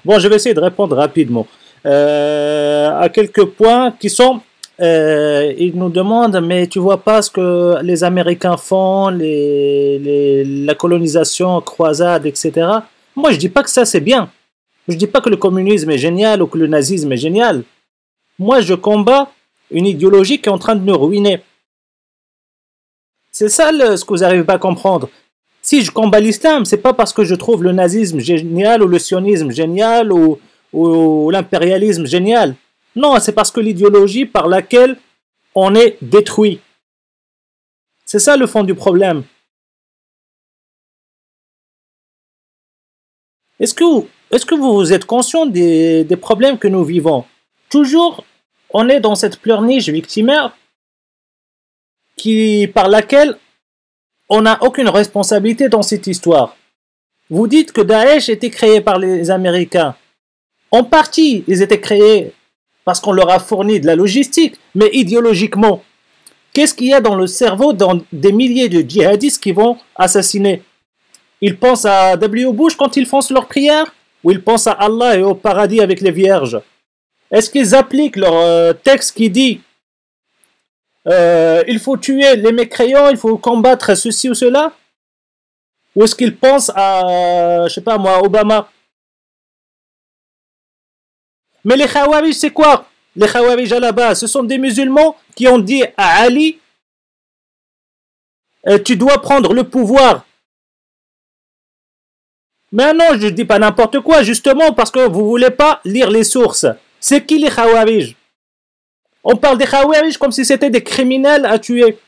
Bon, je vais essayer de répondre rapidement à quelques points qui sont... ils nous demandent, mais tu vois pas ce que les Américains font, la colonisation, croisade, etc. Moi, je dis pas que ça c'est bien. Je dis pas que le communisme est génial ou que le nazisme est génial. Moi, je combats une idéologie qui est en train de nous ruiner. C'est ça ce que vous n'arrivez pas à comprendre. Si je combats l'islam, c'est pas parce que je trouve le nazisme génial ou le sionisme génial ou l'impérialisme génial. Non, c'est parce que l'idéologie par laquelle on est détruit. C'est ça le fond du problème. Est-ce que vous êtes conscient des problèmes que nous vivons? Toujours, on est dans cette pleurniche victimaire par laquelle on n'a aucune responsabilité dans cette histoire. Vous dites que Daesh était créé par les Américains. En partie, ils étaient créés parce qu'on leur a fourni de la logistique, mais idéologiquement, qu'est-ce qu'il y a dans le cerveau des milliers de djihadistes qui vont assassiner? Ils pensent à W. Bush quand ils font leur prière? Ou ils pensent à Allah et au paradis avec les vierges? Est-ce qu'ils appliquent leur texte qui dit il faut tuer les mécréants, il faut combattre ceci ou cela? Ou est-ce qu'ils pensent à, je sais pas moi, Obama? Mais les Khawarij, c'est quoi? Les Khawarij à la base, ce sont des musulmans qui ont dit à Ali tu dois prendre le pouvoir. Mais non, je ne dis pas n'importe quoi, justement parce que vous ne voulez pas lire les sources. C'est qui les Khawarij? On parle des Khawarij comme si c'était des criminels à tuer.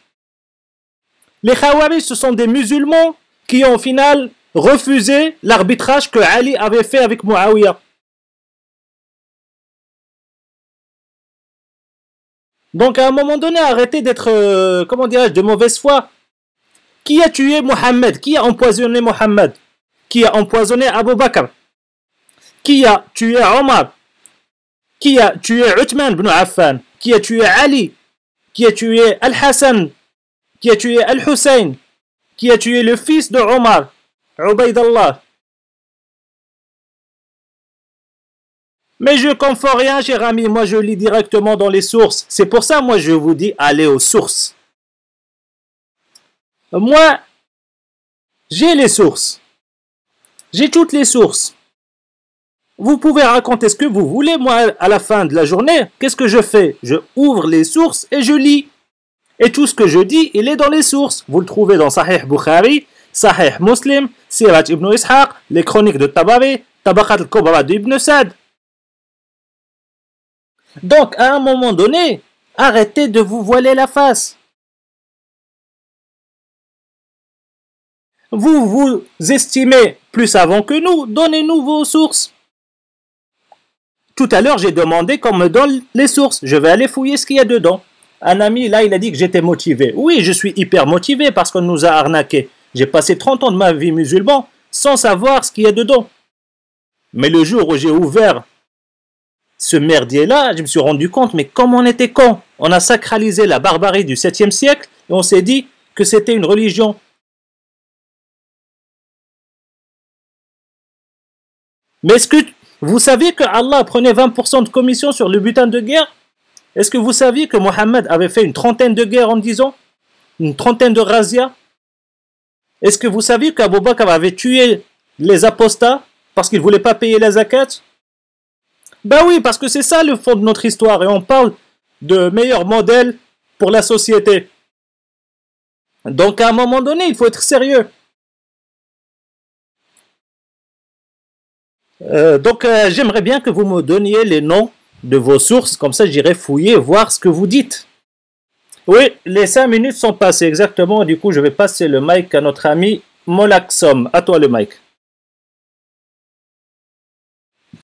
Les Khawarij, ce sont des musulmans qui ont au final refusé l'arbitrage que Ali avait fait avec Muawiyah. Donc à un moment donné, arrêtez d'être, comment dirais-je, de mauvaise foi. Qui a tué Mohammed? Qui a empoisonné Mohammed? Qui a empoisonné Abu Bakr? Qui a tué Omar? Qui a tué Uthman ibn Affan? Qui a tué Ali? Qui a tué Al-Hassan? Qui a tué Al-Hussein? Qui a tué le fils de Omar? Ubaydallah. Mais je ne confonds rien, cher ami. Moi, je lis directement dans les sources. C'est pour ça, moi, je vous dis, allez aux sources. Moi, j'ai les sources. J'ai toutes les sources. Vous pouvez raconter ce que vous voulez. Moi, à la fin de la journée, qu'est-ce que je fais? Je ouvre les sources et je lis. Et tout ce que je dis, il est dans les sources. Vous le trouvez dans Sahih Bukhari, Sahih Muslim, Sirat ibn Ishaq, les chroniques de Tabari, Tabaqat al-Kubra d'Ibn Sad. Donc, à un moment donné, arrêtez de vous voiler la face. Vous vous estimez plus avant que nous, donnez-nous vos sources. Tout à l'heure, j'ai demandé qu'on me donne les sources. Je vais aller fouiller ce qu'il y a dedans. Un ami, là, il a dit que j'étais motivé. Oui, je suis hyper motivé parce qu'on nous a arnaqués. J'ai passé 30 ans de ma vie musulman sans savoir ce qu'il y a dedans. Mais le jour où j'ai ouvert ce merdier-là, je me suis rendu compte, mais comme on était con. On a sacralisé la barbarie du 7e siècle et on s'est dit que c'était une religion. Mais est-ce que vous saviez que Allah prenait 20% de commission sur le butin de guerre? Est-ce que vous saviez que Mohammed avait fait une trentaine de guerres en 10 ans? Une trentaine de razzias? Est-ce que vous saviez qu'Abu Bakr avait tué les apostats parce qu'il ne voulait pas payer la zakat? Ben oui, parce que c'est ça le fond de notre histoire et on parle de meilleurs modèles pour la société. Donc à un moment donné, il faut être sérieux. J'aimerais bien que vous me donniez les noms de vos sources, comme ça j'irai fouiller, voir ce que vous dites. Oui, les 5 minutes sont passées exactement, du coup je vais passer le mic à notre ami Molaksom. À toi le mic.